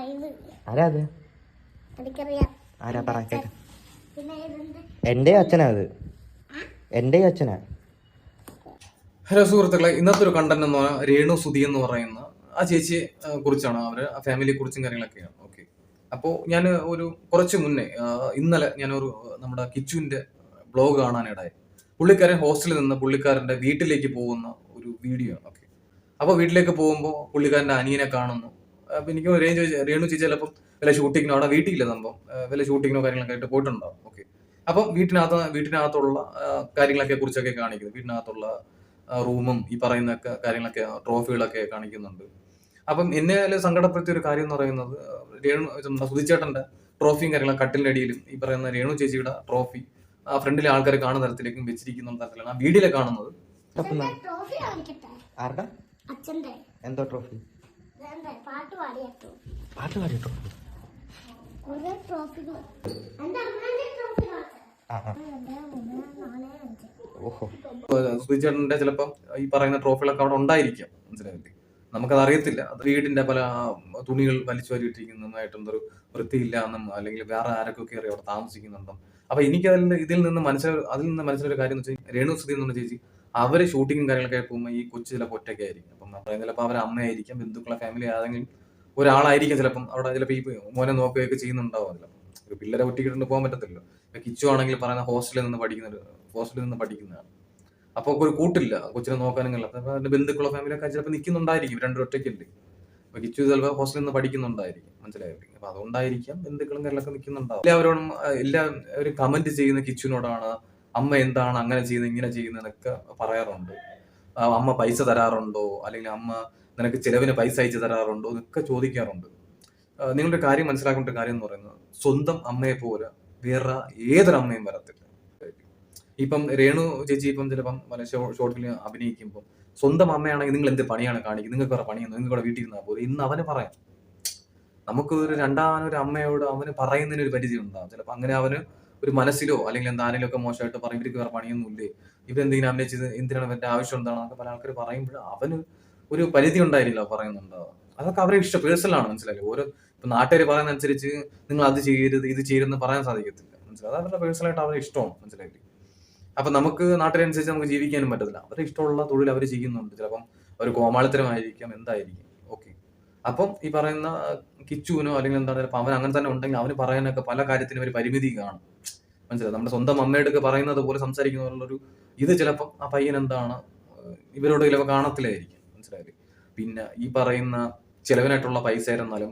ആരാ അത്? ആരാ പറ കേക്ക. എന്റെ അച്ഛനാ അത്, എന്റെ അച്ഛനാ. ഹലോ സുഹൃത്തുക്കളെ, ഇന്നത്തെ ഒരു കണ്ടന്റ് എന്ന് പറഞ്ഞാൽ രേണു സുധി എന്ന് പറയുന്ന ആ ചേച്ചിയെ കുറിച്ചാണ്. അവര് ആ ഫാമിലിയെ കുറിച്ചും കാര്യങ്ങളൊക്കെയാണ്. ഓക്കെ, അപ്പോൾ ഞാൻ ഒരു കുറച്ച് മുന്നേ ഇന്നലെ ഞാനൊരു നമ്മുടെ കിച്ചുവിന്റെ ബ്ലോഗ് കാണാനിടയായി. പുള്ളിക്കാരൻ ഹോസ്റ്റലിൽ നിന്ന് പുള്ളിക്കാരന്റെ വീട്ടിലേക്ക് പോകുന്ന ഒരു വീഡിയോ ആണ്. ഓക്കെ, അപ്പോൾ വീട്ടിലേക്ക് പോകുമ്പോൾ പുള്ളിക്കാരന്റെ അനിയനെ കാണുന്നു. അപ്പൊ എനിക്ക് രേണു ചേച്ചി ചിലപ്പം വല്ല ഷൂട്ടിങ്ങിനോ അവിടെ വീട്ടിലില്ല സംഭവം, വല്ല ഷൂട്ടിങ്ങിനോ കാര്യങ്ങളൊക്കെ ആയിട്ട് പോയിട്ടുണ്ടാവും. ഓക്കെ, അപ്പം വീട്ടിനകത്തുള്ള കാര്യങ്ങളൊക്കെ കുറിച്ചൊക്കെ കാണിക്കുന്നത്, വീട്ടിനകത്തുള്ള റൂമും ഈ പറയുന്ന കാര്യങ്ങളൊക്കെ ട്രോഫികളൊക്കെ കാണിക്കുന്നുണ്ട്. അപ്പം എന്നെ സങ്കടപ്പെടുത്തിയ ഒരു കാര്യം എന്ന് പറയുന്നത് സുധിച്ചേട്ടന്റെ ട്രോഫിയും കാര്യങ്ങളും കട്ടിലിന്റെ അടിയിലും ഈ പറയുന്ന രേണു ചേച്ചിയുടെ ട്രോഫി ആ ഫ്രണ്ടിലെ ആൾക്കാർ കാണുന്ന തരത്തിലേക്കും വെച്ചിരിക്കുന്ന തരത്തിലാണ് ആ വീഡിയോയിലെ കാണുന്നത്. എന്തോ ട്രോഫി? പാട്ട് പാടിയ ട്രോഫി. സുധിച്ചേട്ടന്റെ ചിലപ്പം ഈ പറയുന്ന ട്രോഫികളൊക്കെ അവിടെ ഉണ്ടായിരിക്കാം, മനസ്സിലായില്ലേ? നമുക്കത് അറിയത്തില്ല. അത് വീടിന്റെ പല തുണികൾ വലിച്ചു വരിയിട്ടിരിക്കുന്നതായിട്ട് എന്തൊരു വൃത്തിയില്ല എന്നും അല്ലെങ്കിൽ വേറെ ആരൊക്കെ അറിയാം അവിടെ താമസിക്കുന്നുണ്ടോ. അപ്പൊ എനിക്ക് അതിൽ നിന്ന് മനസ്സിലൊരു കാര്യം എന്ന് വെച്ചാൽ രേണു സുധി എന്ന് പറഞ്ഞ ചേച്ചി അവര് ഷൂട്ടിങ്ങും കാര്യങ്ങളൊക്കെ പോകുമ്പോൾ ഈ കൊച്ചു ചിലപ്പോൾ ഒറ്റയ്ക്ക് ആയിരിക്കും. അപ്പം പറയുന്നത് ചിലപ്പോൾ അവരെ അമ്മയായിരിക്കും, ബന്ധുക്കളെ ഫാമിലി ഏതെങ്കിലും ഒരാളായിരിക്കും ചിലപ്പം അവിടെ ചിലപ്പോൾ ഈ മോനെ നോക്കുകയൊക്കെ ചെയ്യുന്നുണ്ടാവുമല്ലോ. ഒരു പിള്ളേരെ ഒറ്റയ്ക്കിട്ട് പോകാൻ പറ്റത്തില്ലല്ലോ. കിച്ചു ആണെങ്കിൽ പറയുന്ന ഹോസ്റ്റലിൽ നിന്ന് പഠിക്കുന്നതാണ്. അപ്പോൾ ഒരു കൂട്ടില്ല കൊച്ചിനെ നോക്കാനും. അപ്പൊ അതിന്റെ ബന്ധുക്കളോ ഫാമിലിയൊക്കെ ചിലപ്പോൾ നിൽക്കുന്നുണ്ടായിരിക്കും, രണ്ടും ഒറ്റയ്ക്കല്ലേ. അപ്പൊ കിച്ചു ചിലപ്പോൾ ഹോസ്റ്റലിൽ നിന്ന് പഠിക്കുന്നുണ്ടായിരിക്കും, മനസ്സിലായില്ലേ? അപ്പൊ അതുകൊണ്ടായിരിക്കാം ബന്ധുക്കളും കാര്യങ്ങളൊക്കെ നിൽക്കുന്നുണ്ടാവും. എല്ലാവരും കമന്റ് ചെയ്യുന്ന കിച്ചുവിനോടാണ്, അമ്മ എന്താണ് അങ്ങനെ ചെയ്യുന്നത് ഇങ്ങനെ ചെയ്യുന്നതെന്നൊക്കെ പറയാറുണ്ട്. അമ്മ പൈസ തരാറുണ്ടോ, അല്ലെങ്കിൽ അമ്മ നിനക്ക് ചിലവിന് പൈസ അയച്ചു തരാറുണ്ടോ എന്നൊക്കെ ചോദിക്കാറുണ്ട്. നിങ്ങളുടെ കാര്യം മനസ്സിലാക്കേണ്ട ഒരു കാര്യം എന്ന് പറയുന്നത്, സ്വന്തം അമ്മയെ പോലെ വേറെ ഏതൊരു അമ്മയും വരത്തില്ല. ഇപ്പം രേണു ചേച്ചി ഇപ്പം ചിലപ്പം ഷോർട്ട് ഫിലിം അഭിനയിക്കുമ്പോൾ സ്വന്തം അമ്മയാണെങ്കിൽ നിങ്ങൾ എന്ത് പണിയാണ് കാണിക്കുന്നത്, നിങ്ങൾക്ക് വേറെ പണിയാണ്, നിങ്ങൾക്ക് ഇവിടെ വീട്ടിൽ ഇരുന്നാൽ പോലെ ഇന്ന് അവന് പറയാം. നമുക്ക് ഒരു രണ്ടാമതൊരു അമ്മയോട് അവന് പറയുന്നതിന് ഒരു പരിധി ഉണ്ടാകും. ചിലപ്പോൾ അങ്ങനെ അവന് ഒരു മനസ്സിലോ അല്ലെങ്കിൽ എന്താണെങ്കിലും ഒക്കെ മോശമായിട്ട് പറയും, ഇവർക്ക് വേറെ പണിയൊന്നും ഇല്ലേ, ഇവരെന്തെങ്കിലും അഭിനയിച്ചത് എന്തിനാണ്, ഇവരുടെ ആവശ്യം എന്താണെന്നൊക്കെ പല ആൾക്കാർ പറയുമ്പോൾ അവന് ഒരു പരിധി ഉണ്ടായിരിക്കില്ല പറയുന്നുണ്ടാവുക. അതൊക്കെ അവരെ ഇഷ്ടം, പേഴ്സണലാണ്, മനസ്സിലായി. ഓരോ ഇപ്പൊ നാട്ടുകാർ പറയുന്ന അനുസരിച്ച് നിങ്ങൾ അത് ചെയ്യരുത് ഇത് ചെയ്യരുതെന്ന് പറയാൻ സാധിക്കത്തില്ല, മനസ്സിലായി. അത് അവരുടെ പേഴ്സണലായിട്ട് അവരെ ഇഷ്ടമാണ്, മനസ്സിലായില്ലേ? അപ്പൊ നമുക്ക് നാട്ടുകാരനുസരിച്ച് നമുക്ക് ജീവിക്കാനും പറ്റത്തില്ല. അവരുടെ ഇഷ്ടമുള്ള തൊഴിൽ അവർ ചെയ്യുന്നുണ്ട്. ചിലപ്പം ഒരു കോമാളിത്തരമായിരിക്കാം, എന്തായിരിക്കും. ഓക്കെ, അപ്പം ഈ പറയുന്ന കിച്ചുവിനോ അല്ലെങ്കിൽ എന്താണ് ചിലപ്പോൾ അവൻ അങ്ങനെ തന്നെ ഉണ്ടെങ്കിൽ അവന് പറയാനൊക്കെ പല കാര്യത്തിനും ഒരു പരിമിതി കാണും, മനസ്സിലായി. നമ്മുടെ സ്വന്തം അമ്മയോടൊക്കെ പറയുന്നത് പോലെ സംസാരിക്കുന്നവരുള്ളൊരു ഇത് ചിലപ്പം ആ പയ്യൻ എന്താണ് ഇവരോട് ചിലപ്പോൾ കാണത്തിലായിരിക്കും, മനസ്സിലായില്ലേ? പിന്നെ ഈ പറയുന്ന ചിലവിനായിട്ടുള്ള പൈസ ആയിരുന്നാലും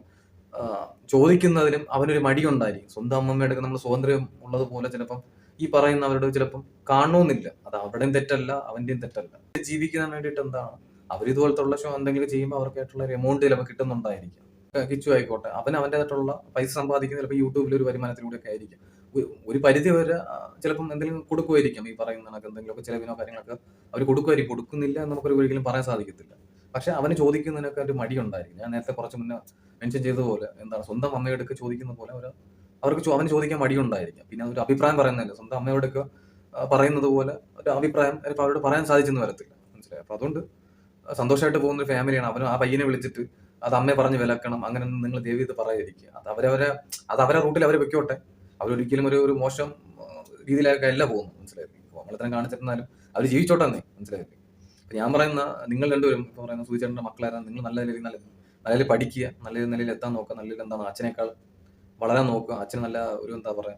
ചോദിക്കുന്നതിനും അവനൊരു മടിയുണ്ടായിരിക്കും. സ്വന്തം അമ്മമ്മയുടെ നമ്മൾ സ്വാതന്ത്ര്യം ഉള്ളതുപോലെ ചിലപ്പം ഈ പറയുന്നവരോട് ചിലപ്പം കാണണമെന്നില്ല. അത് അവിടെയും തെറ്റല്ല, അവന്റെയും തെറ്റല്ല. ജീവിക്കാൻ വേണ്ടിയിട്ട് എന്താണ് അവരിതുപോലത്തുള്ള ഷോ എന്തെങ്കിലും ചെയ്യുമ്പോൾ അവർക്കായിട്ടുള്ള ഒരു എമൗണ്ട് ചിലപ്പോൾ കിട്ടുന്നുണ്ടായിരിക്കും. കിച്ചു ആയിക്കോട്ടെ, അവൻ അവൻ്റെതായിട്ടുള്ള പൈസ സമ്പാദിക്കുന്ന ചിലപ്പോൾ യൂട്യൂബിൽ ഒരു വരുമാനത്തിലൂടെയൊക്കെ ആയിരിക്കും. ഒരു പരിധി വരെ ചിലപ്പം എന്തെങ്കിലും കൊടുക്കുമായിരിക്കും. ഈ പറയുന്ന എന്തെങ്കിലുമൊക്കെ ചിലവിനോ കാര്യങ്ങളൊക്കെ അവർ കൊടുക്കുമായിരിക്കും. കൊടുക്കുന്നില്ല എന്ന് നമുക്കൊരു ഒരിക്കലും പറയാൻ സാധിക്കത്തില്ല. പക്ഷെ അവന് ചോദിക്കുന്നതിനൊക്കെ ഒരു മടിയുണ്ടായിരിക്കും. ഞാൻ നേരത്തെ കുറച്ച് മുന്നേ മെൻഷൻ ചെയ്തതുപോലെ എന്താണ് സ്വന്തം അമ്മയോടൊക്കെ ചോദിക്കുന്ന പോലെ അവന് ചോദിക്കാൻ മടിയുണ്ടായിരിക്കും. പിന്നെ ഒരു അഭിപ്രായം പറയുന്നില്ല, സ്വന്തം അമ്മയോടൊക്കെ പറയുന്നത് പോലെ ഒരു അഭിപ്രായം ചിലപ്പോൾ അവരോട് പറയാൻ സാധിച്ചെന്ന് വരത്തില്ല, മനസ്സിലായി. അപ്പൊ അതുകൊണ്ട് സന്തോഷമായിട്ട് പോകുന്ന ഒരു ഫാമിലിയാണ്. അവനും ആ പയ്യനെ വിളിച്ചിട്ട് അത് അമ്മയെ പറഞ്ഞ് വിലക്കണം, അങ്ങനെ നിങ്ങൾ ദേവി ഇത് പറയാതിരിക്കുക. അത് അവരെ റൂട്ടിൽ അവർ വെക്കോട്ടെ. അവരൊരിക്കലും ഒരു മോശം രീതിയിലൊക്കെ അല്ല പോകുന്നു, മനസ്സിലായി. നമ്മളെത്രയും കാണിച്ചിരുന്നാലും അവർ ജീവിച്ചോട്ടെ, മനസ്സിലായില്ലേ? അപ്പൊ ഞാൻ പറയുന്ന നിങ്ങൾ രണ്ടുപേരും ഇപ്പൊ പറയുന്ന സൂചിച്ചേട്ടന്റെ മക്കളാരാണ്, നിങ്ങൾ നല്ല നിലയിൽ പഠിക്കുക, നല്ല നിലയിൽ എത്താൻ നോക്കുക, നല്ല എന്താണ് അച്ഛനേക്കാൾ വളരാൻ നോക്കുക, അച്ഛൻ നല്ല ഒരു എന്താ പറയാ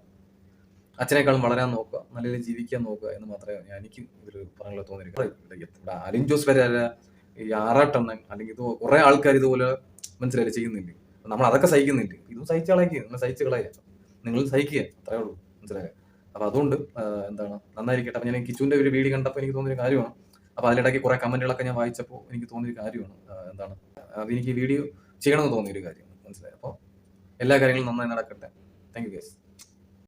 അച്ഛനേക്കാളും വളരാൻ നോക്കുക, നല്ല രീതിയിൽ ജീവിക്കാൻ നോക്കുക എന്ന് മാത്രമേ എനിക്ക് ഇതിൽ പറയാനുള്ള തോന്നിയിരിക്കും. അലിൻ ജോസ് വരെ ഈ ആറാട്ടെണ്ണൻ അല്ലെങ്കിൽ ഇത് കുറെ ആൾക്കാർ ഇതുപോലെ മനസ്സിലായി ചെയ്യുന്നില്ലേ. നമ്മൾ അതൊക്കെ സഹിക്കുന്നില്ലേ, ഇതും സഹിച്ച് കളയുക, നിങ്ങൾ സഹിച്ച് കളയുക, നിങ്ങൾ സഹിക്കുക, അത്രേ ഉള്ളൂ, മനസ്സിലായോ? അപ്പൊ അതുകൊണ്ട് എന്താണ് നന്നായിരിക്കട്ടെ. അപ്പൊ ഞാൻ കിച്ചുവിന്റെ ഒരു വീഡിയോ കണ്ടപ്പോൾ എനിക്ക് തോന്നിയൊരു കാര്യമാണ്. അപ്പൊ അതിലിടയ്ക്ക് കുറെ കമന്റുകളൊക്കെ ഞാൻ വായിച്ചപ്പോൾ എനിക്ക് തോന്നിയൊരു കാര്യമാണ്, എന്താണ് അത് എനിക്ക് വീഡിയോ ചെയ്യണമെന്ന് തോന്നിയൊരു കാര്യം, മനസ്സിലായി. അപ്പോൾ എല്ലാ കാര്യങ്ങളും നന്നായി നടക്കട്ടെ. Thank you guys.